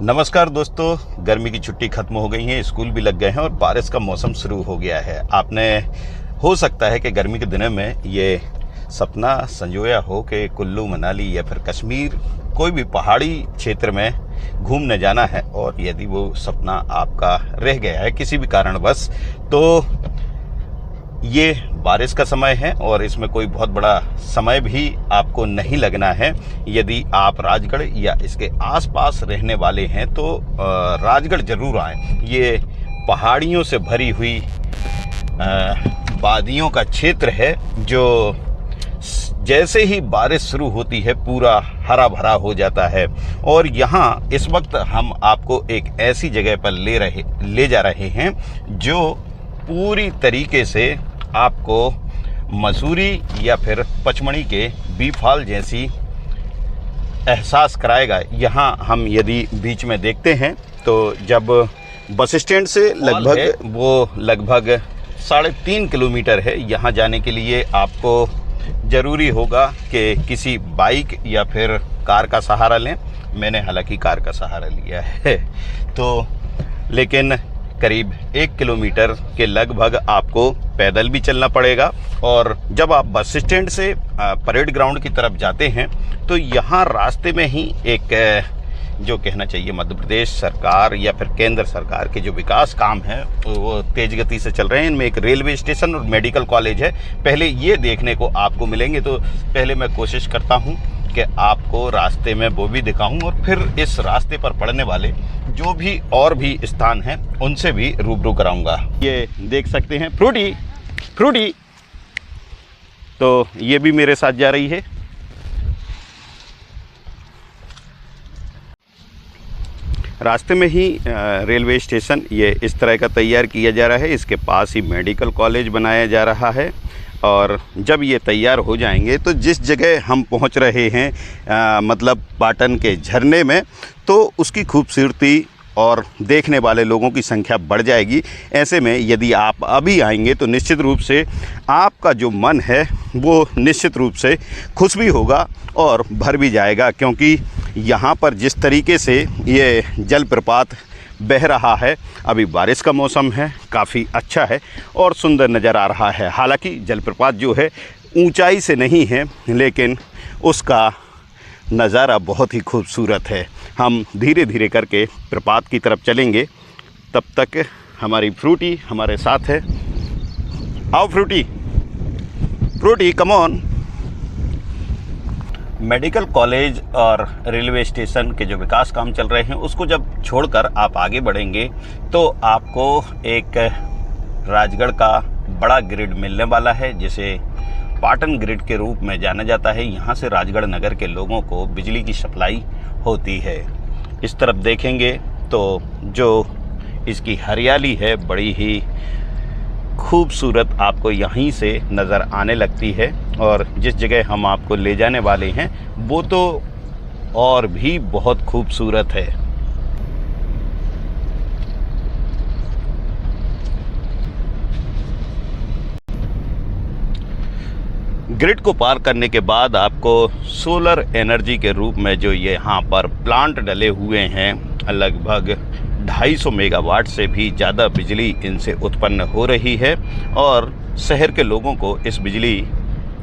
नमस्कार दोस्तों, गर्मी की छुट्टी खत्म हो गई है, स्कूल भी लग गए हैं और बारिश का मौसम शुरू हो गया है। आपने हो सकता है कि गर्मी के दिनों में ये सपना संजोया हो कि कुल्लू मनाली या फिर कश्मीर कोई भी पहाड़ी क्षेत्र में घूमने जाना है, और यदि वो सपना आपका रह गया है किसी भी कारणवश, तो ये बारिश का समय है और इसमें कोई बहुत बड़ा समय भी आपको नहीं लगना है। यदि आप राजगढ़ या इसके आसपास रहने वाले हैं तो राजगढ़ ज़रूर आएँ। ये पहाड़ियों से भरी हुई वादियों का क्षेत्र है जो जैसे ही बारिश शुरू होती है पूरा हरा भरा हो जाता है। और यहाँ इस वक्त हम आपको एक ऐसी जगह पर ले जा रहे हैं जो पूरी तरीके से आपको मसूरी या फिर पचमढ़ी के बी फॉल जैसी एहसास कराएगा। यहाँ हम यदि बीच में देखते हैं तो जब बस स्टैंड से लगभग 3.5 किलोमीटर है। यहाँ जाने के लिए आपको ज़रूरी होगा कि किसी बाइक या फिर कार का सहारा लें। मैंने हालांकि कार का सहारा लिया है, तो लेकिन करीब 1 किलोमीटर के लगभग आपको पैदल भी चलना पड़ेगा। और जब आप बस स्टैंड से परेड ग्राउंड की तरफ जाते हैं तो यहाँ रास्ते में ही एक जो कहना चाहिए मध्य प्रदेश सरकार या फिर केंद्र सरकार के जो विकास काम हैं वो तेज़ गति से चल रहे हैं। इनमें एक रेलवे स्टेशन और मेडिकल कॉलेज है। पहले ये देखने को आपको मिलेंगे, तो पहले मैं कोशिश करता हूँ कि आपको रास्ते में वो भी दिखाऊं और फिर इस रास्ते पर पड़ने वाले जो भी और भी स्थान हैं उनसे भी रूबरू कराऊंगा। ये देख सकते हैं फ्रूटी, तो ये भी मेरे साथ जा रही है। रास्ते में ही रेलवे स्टेशन ये इस तरह का तैयार किया जा रहा है। इसके पास ही मेडिकल कॉलेज बनाया जा रहा है। और जब ये तैयार हो जाएंगे तो जिस जगह हम पहुंच रहे हैं मतलब पाटन के झरने में, तो उसकी खूबसूरती और देखने वाले लोगों की संख्या बढ़ जाएगी। ऐसे में यदि आप अभी आएंगे तो निश्चित रूप से आपका जो मन है वो निश्चित रूप से खुश भी होगा और भर भी जाएगा, क्योंकि यहाँ पर जिस तरीके से ये जलप्रपात बह रहा है, अभी बारिश का मौसम है, काफ़ी अच्छा है और सुंदर नज़र आ रहा है। हालांकि जलप्रपात जो है ऊंचाई से नहीं है, लेकिन उसका नज़ारा बहुत ही खूबसूरत है। हम धीरे धीरे करके प्रपात की तरफ चलेंगे। तब तक हमारी फ्रूटी हमारे साथ है। आओ Frooti come on. Medical college और रेलवे स्टेशन के जो विकास काम चल रहे हैं उसको जब छोड़कर आप आगे बढ़ेंगे तो आपको एक राजगढ़ का बड़ा ग्रिड मिलने वाला है, जिसे पाटन ग्रिड के रूप में जाना जाता है। यहाँ से राजगढ़ नगर के लोगों को बिजली की सप्लाई होती है। इस तरफ देखेंगे तो जो इसकी हरियाली है बड़ी ही खूबसूरत आपको यहीं से नज़र आने लगती है। और जिस जगह हम आपको ले जाने वाले हैं वो तो और भी बहुत खूबसूरत है। ग्रिड को पार करने के बाद आपको सोलर एनर्जी के रूप में जो यहाँ पर प्लांट डले हुए हैं, लगभग 250 मेगावाट से भी ज़्यादा बिजली इनसे उत्पन्न हो रही है। और शहर के लोगों को इस बिजली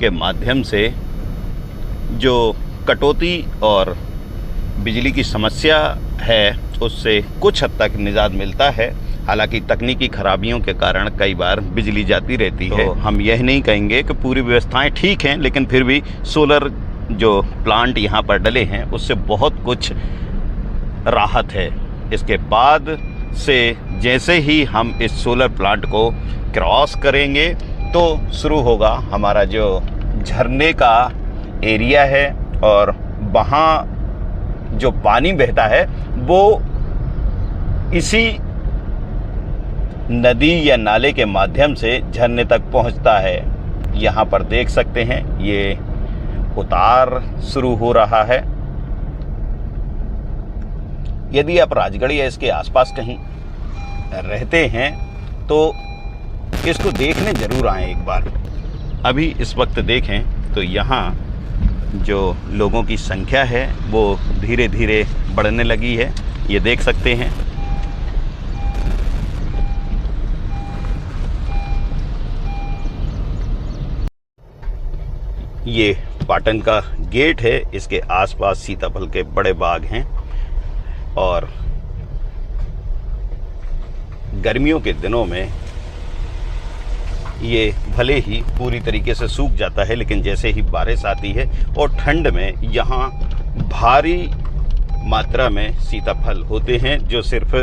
के माध्यम से जो कटौती और बिजली की समस्या है उससे कुछ हद तक निजात मिलता है। हालांकि तकनीकी खराबियों के कारण कई बार बिजली जाती रहती है। हम यह नहीं कहेंगे कि पूरी व्यवस्थाएं ठीक हैं, लेकिन फिर भी सोलर जो प्लांट यहाँ पर डले हैं उससे बहुत कुछ राहत है। इसके बाद से जैसे ही हम इस सोलर प्लांट को क्रॉस करेंगे तो शुरू होगा हमारा जो झरने का एरिया है। और वहाँ जो पानी बहता है वो इसी नदी या नाले के माध्यम से झरने तक पहुंचता है। यहाँ पर देख सकते हैं ये उतार शुरू हो रहा है। यदि आप राजगढ़ या इसके आसपास कहीं रहते हैं तो इसको देखने ज़रूर आएँ एक बार। अभी इस वक्त देखें तो यहाँ जो लोगों की संख्या है वो धीरे धीरे बढ़ने लगी है। ये देख सकते हैं। ये पाटन का गेट है, इसके आसपास सीताफल के बड़े बाग हैं और गर्मियों के दिनों में ये भले ही पूरी तरीके से सूख जाता है, लेकिन जैसे ही बारिश आती है और ठंड में यहाँ भारी मात्रा में सीताफल होते हैं, जो सिर्फ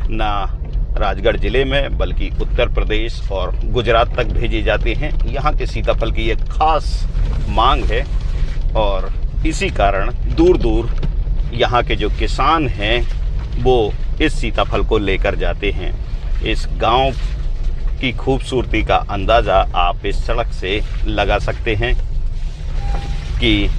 ना राजगढ़ ज़िले में बल्कि उत्तर प्रदेश और गुजरात तक भेजे जाते हैं। यहाँ के सीताफल की एक खास मांग है और इसी कारण दूर दूर यहाँ के जो किसान हैं वो इस सीताफल को लेकर जाते हैं। इस गांव की खूबसूरती का अंदाज़ा आप इस सड़क से लगा सकते हैं कि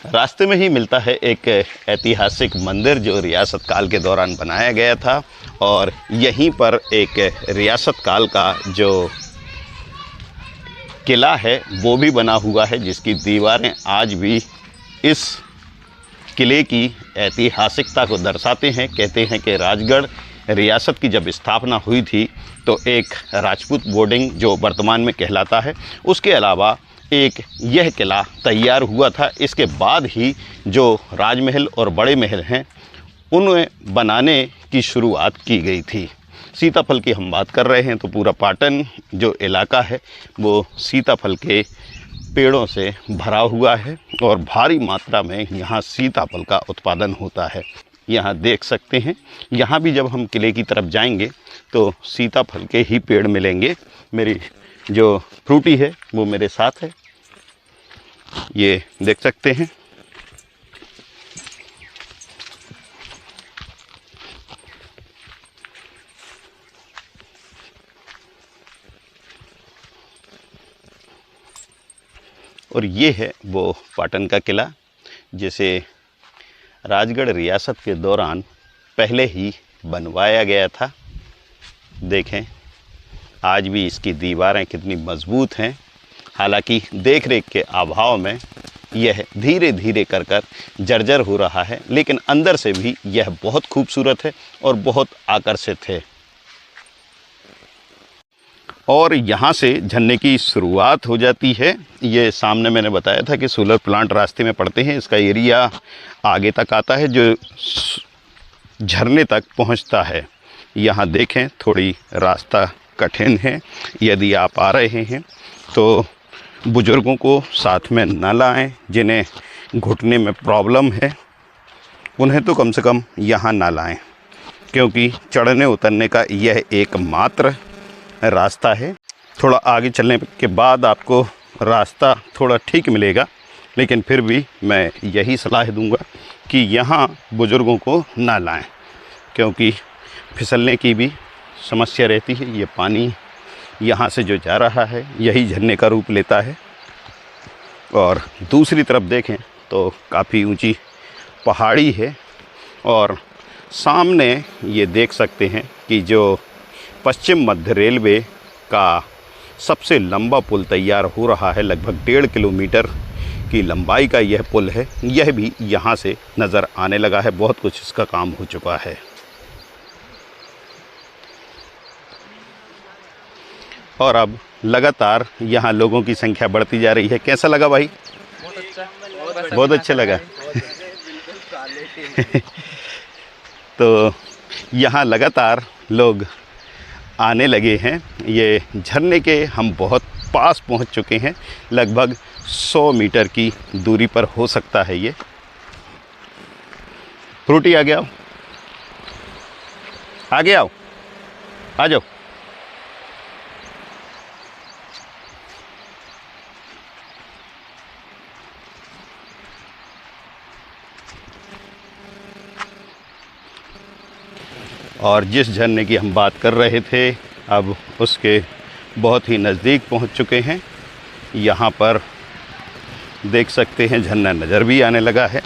रास्ते में ही मिलता है एक ऐतिहासिक मंदिर जो रियासत काल के दौरान बनाया गया था और यहीं पर एक रियासत काल का जो किला है वो भी बना हुआ है, जिसकी दीवारें आज भी इस किले की ऐतिहासिकता को दर्शाते हैं। कहते हैं कि राजगढ़ रियासत की जब स्थापना हुई थी तो एक राजपूत बोर्डिंग जो वर्तमान में कहलाता है, उसके अलावा एक यह किला तैयार हुआ था। इसके बाद ही जो राजमहल और बड़े महल हैं उन्हें बनाने की शुरुआत की गई थी। सीताफल की हम बात कर रहे हैं तो पूरा पाटन जो इलाका है वो सीताफल के पेड़ों से भरा हुआ है और भारी मात्रा में यहाँ सीताफल का उत्पादन होता है। यहाँ देख सकते हैं, यहाँ भी जब हम किले की तरफ जाएंगे तो सीताफल के ही पेड़ मिलेंगे। मेरी जो फ्रूटी है वो मेरे साथ है, ये देख सकते हैं। और ये है वो पाटन का किला जिसे राजगढ़ रियासत के दौरान पहले ही बनवाया गया था। देखें आज भी इसकी दीवारें कितनी मजबूत हैं। हालांकि देख रेख के अभाव में यह धीरे धीरे कर जर्जर हो रहा है, लेकिन अंदर से भी यह बहुत खूबसूरत है और बहुत आकर्षित है। और यहाँ से झरने की शुरुआत हो जाती है। ये सामने मैंने बताया था कि सोलर प्लांट रास्ते में पड़ते हैं। इसका एरिया आगे तक आता है जो झरने तक पहुँचता है। यहाँ देखें थोड़ी रास्ता कठिन है, यदि आप आ रहे हैं तो बुज़ुर्गों को साथ में न लाएं। जिन्हें घुटने में प्रॉब्लम है उन्हें तो कम से कम यहाँ ना लाएं, क्योंकि चढ़ने उतरने का यह एकमात्र रास्ता है। थोड़ा आगे चलने के बाद आपको रास्ता थोड़ा ठीक मिलेगा, लेकिन फिर भी मैं यही सलाह दूंगा कि यहाँ बुज़ुर्गों को ना लाएं, क्योंकि फिसलने की भी समस्या रहती है। ये पानी यहाँ से जो जा रहा है यही झरने का रूप लेता है। और दूसरी तरफ देखें तो काफ़ी ऊंची पहाड़ी है और सामने ये देख सकते हैं कि जो पश्चिम मध्य रेलवे का सबसे लंबा पुल तैयार हो रहा है, लगभग 1.5 किलोमीटर की लंबाई का यह पुल है, यह भी यहाँ से नज़र आने लगा है। बहुत कुछ इसका काम हो चुका है। और अब लगातार यहाँ लोगों की संख्या बढ़ती जा रही है। कैसा लगा भाई? बहुत अच्छा लगा। तो यहाँ लगातार लोग आने लगे हैं। ये झरने के हम बहुत पास पहुँच चुके हैं, लगभग 100 मीटर की दूरी पर हो सकता है ये। फ्रूटी आ गया, आगे आओ, आ जाओ। और जिस झरने की हम बात कर रहे थे अब उसके बहुत ही नज़दीक पहुंच चुके हैं। यहाँ पर देख सकते हैं झरना नज़र भी आने लगा है।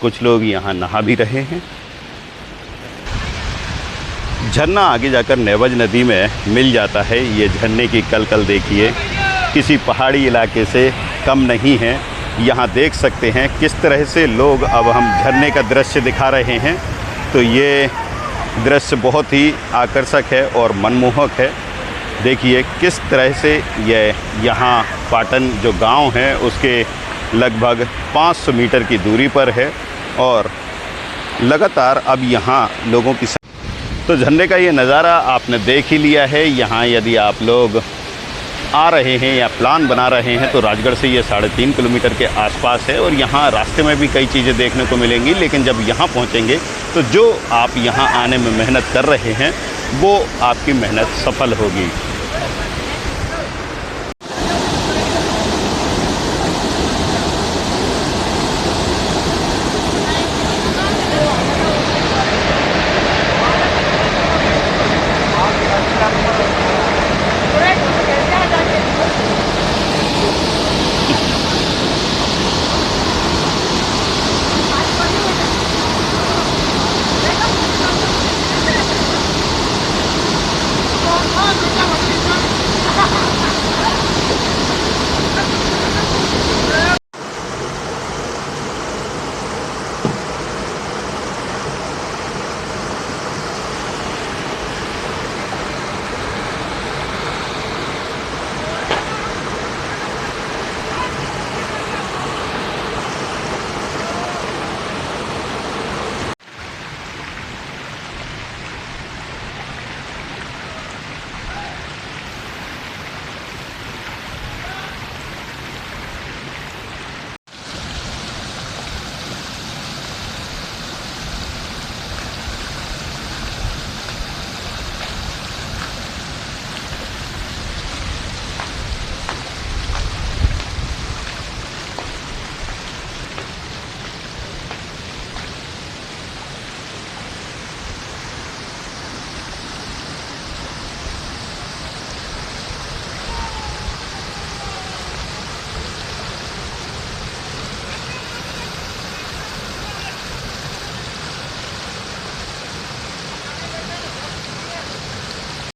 कुछ लोग यहाँ नहा भी रहे हैं। झरना आगे जाकर नेवज नदी में मिल जाता है। ये झरने की कलकल देखिए, किसी पहाड़ी इलाके से कम नहीं है। यहाँ देख सकते हैं किस तरह से लोग, अब हम झरने का दृश्य दिखा रहे हैं तो ये दृश्य बहुत ही आकर्षक है और मनमोहक है। देखिए किस तरह से ये यहाँ पाटन जो गांव है उसके लगभग 500 मीटर की दूरी पर है और लगातार अब यहाँ लोगों की तो झरने का ये नज़ारा आपने देख ही लिया है। यहाँ यदि आप लोग आ रहे हैं या प्लान बना रहे हैं तो राजगढ़ से ये 3.5 किलोमीटर के आसपास है और यहाँ रास्ते में भी कई चीज़ें देखने को मिलेंगी। लेकिन जब यहाँ पहुँचेंगे तो जो आप यहाँ आने में मेहनत कर रहे हैं वो आपकी मेहनत सफल होगी।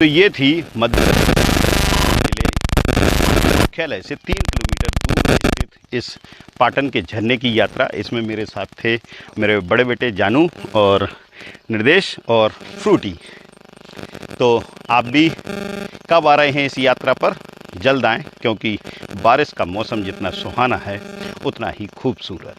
तो ये थी मध्य जिले मुख्यालय से 3 किलोमीटर दूर स्थित इस पाटन के झरने की यात्रा। इसमें मेरे साथ थे मेरे बड़े बेटे जानू और निर्देश और फ्रूटी। तो आप भी कब आ रहे हैं इस यात्रा पर? जल्द आएँ, क्योंकि बारिश का मौसम जितना सुहाना है उतना ही खूबसूरत।